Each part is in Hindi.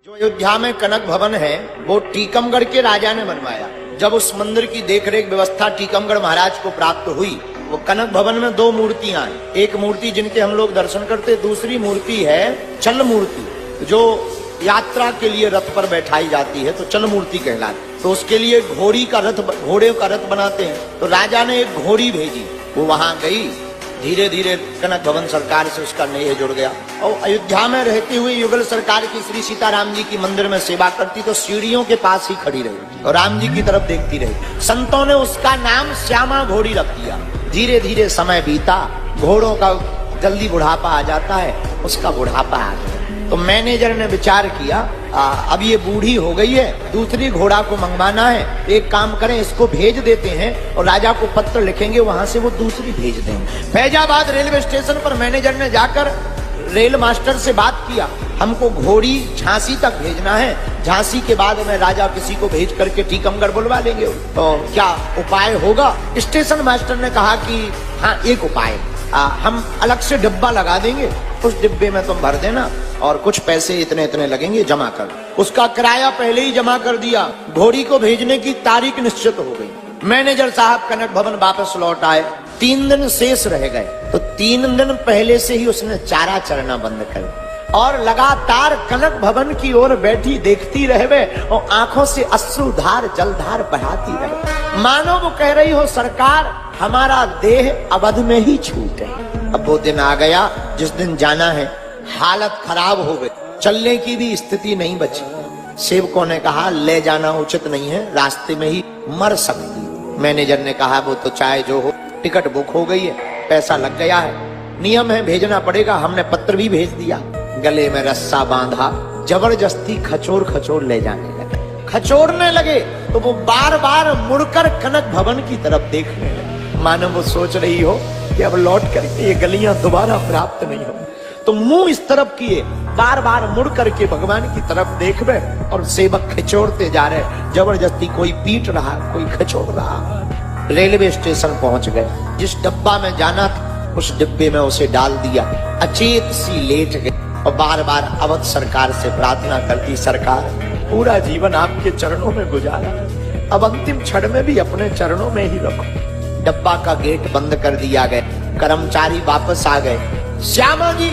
जो अयोध्या में कनक भवन है वो टीकमगढ़ के राजा ने बनवाया। जब उस मंदिर की देखरेख व्यवस्था टीकमगढ़ महाराज को प्राप्त हुई, वो कनक भवन में दो मूर्तियां हैं। एक मूर्ति जिनके हम लोग दर्शन करते, दूसरी मूर्ति है चल मूर्ति, जो यात्रा के लिए रथ पर बैठाई जाती है तो चल मूर्ति कहलाती। तो उसके लिए घोड़े का रथ बनाते हैं। तो राजा ने एक घोड़ी भेजी, वो वहां गई। धीरे धीरे कनक भवन सरकार से उसका नेह जुड़ गया। और अयोध्या में रहते हुए युगल सरकार की श्री सीताराम जी की मंदिर में सेवा करती तो सीढ़ियों के पास ही खड़ी रही और राम जी की तरफ देखती रही। संतों ने उसका नाम श्यामा घोड़ी रख दिया। धीरे धीरे समय बीता, घोड़ों का जल्दी बुढ़ापा आ जाता है, उसका बुढ़ापा आ गया। तो मैनेजर ने विचार किया, अब ये बूढ़ी हो गई है, दूसरी घोड़ा को मंगवाना है। एक काम करें, इसको भेज देते हैं और राजा को पत्र लिखेंगे, वहां से वो दूसरी भेज देंगे। फैजाबाद रेलवे स्टेशन पर मैनेजर ने जाकर रेल मास्टर से बात किया, हमको घोड़ी झांसी तक भेजना है, झांसी के बाद में राजा किसी को भेज करके टीकमगढ़ बुलवा लेंगे, तो क्या उपाय होगा? स्टेशन मास्टर ने कहा कि हाँ, एक उपाय, हम अलग से डिब्बा लगा देंगे, उस डिब्बे में तुम भर देना और कुछ पैसे इतने इतने लगेंगे, जमा कर। उसका किराया पहले ही जमा कर दिया। घोड़ी को भेजने की तारीख निश्चित हो गई। मैनेजर साहब कनक भवन वापस लौट आए। 3 दिन शेष रह गए, तो 3 दिन पहले से ही उसने चारा चरना बंद कर और लगातार कनक भवन की ओर बैठी देखती रहे और आंखों से अश्रुधार जलधार बहाती रहे, मानो वो कह रही हो, सरकार हमारा देह अवध में ही छूटे। अब वो दिन आ गया जिस दिन जाना है। हालत खराब हो गई, चलने की भी स्थिति नहीं बची। सेवकों ने कहा ले जाना उचित नहीं है, रास्ते में ही मर सकती। मैनेजर ने कहा वो तो चाहे जो हो, टिकट बुक हो गई है, पैसा लग गया है, नियम है भेजना पड़ेगा। हमने पत्र भी भेज दिया। गले में रस्सा बांधा, जबरदस्ती खचोर खचोर ले जाने लगे। खचोरने लगे तो वो बार बार मुड़कर कनक भवन की तरफ देखने लगे, मानो वो सोच रही हो कि अब लौट करके ये गलियां दोबारा प्राप्त नहीं हो। तो मुंह इस तरफ किए, बार बार मुड़ करके भगवान की तरफ देख रहे और सेवक खिचोड़ते जा रहे। जबरदस्ती कोई पीट रहा, कोई खिचोड़ रहा। रेलवे स्टेशन पहुंच गए। जिस डब्बा में जाना था उस डिब्बे में उसे डाल दिया। अचेत सी लेट गई और बार बार अवध सरकार से प्रार्थना करती, सरकार पूरा जीवन आपके चरणों में गुजारा, अब अंतिम क्षण में भी अपने चरणों में ही रखो। डब्बा का गेट बंद कर दिया गया। कर्मचारी वापस आ गए। श्यामा जी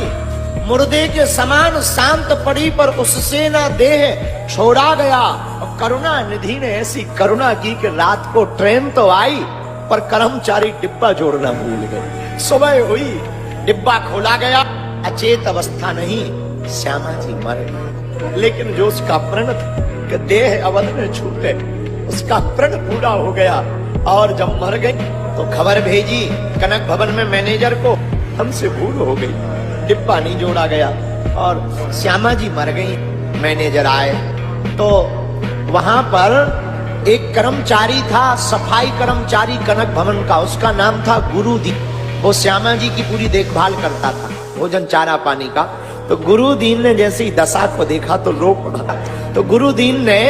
मुर्दे के समान शांत पड़ी, पर उससे ना देह छोड़ा गया। और करुणा निधि ने ऐसी करुणा की कि रात को ट्रेन तो आई पर कर्मचारी डिब्बा जोड़ना भूल गए। सुबह हुई, डिब्बा खोला गया, अचेत अवस्था नहीं, श्यामा जी मर गए। लेकिन जो उसका प्रण था कि देह अवध में छूटे, उसका प्रण पूरा हो गया। और जब मर गई तो खबर भेजी कनक भवन में मैनेजर को, हमसे भूल हो गई, डिब्बा नहीं जोड़ा गया और श्यामा जी मर गई। मैनेजर आए तो वहां पर एक कर्मचारी था, सफाई कर्मचारी कनक भवन का, उसका नाम था गुरुदीन। वो श्यामा जी की पूरी देखभाल करता था, भोजन चारा पानी का। तो गुरुदीन ने जैसे ही दशा को देखा तो रो पड़ा। तो गुरुदीन ने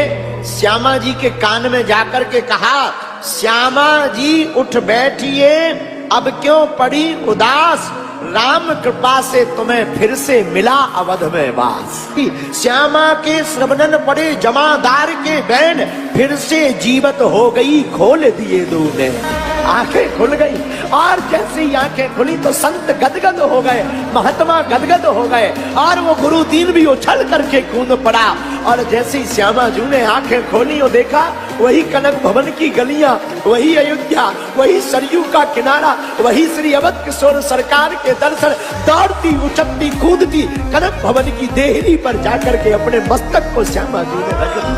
श्यामा जी के कान में जाकर के कहा, श्यामा जी उठ बैठिए, अब क्यों पड़ी उदास, राम कृपा से तुम्हें फिर से मिला अवध में वास। श्यामा के श्रवणन पड़े जमादार के बैन, फिर से जीवत हो गई, खोल दिए दूने। आंखें खुल गई और जैसे ही आंखें खुली तो संत गदगद हो गए, महात्मा गदगद हो गए और वो गुरुदीन भी उछल करके कूद पड़ा। और जैसे ही श्यामा जी ने आंखें खोली और देखा, वही कनक भवन की गलियां, वही अयोध्या, वही सरयू का किनारा, वही श्री अवध किशोर सरकार के दर्शन। दौड़ती उछलती कूदती कनक भवन की देहरी पर जाकर के अपने मस्तक को श्यामा जी ने रख दिया।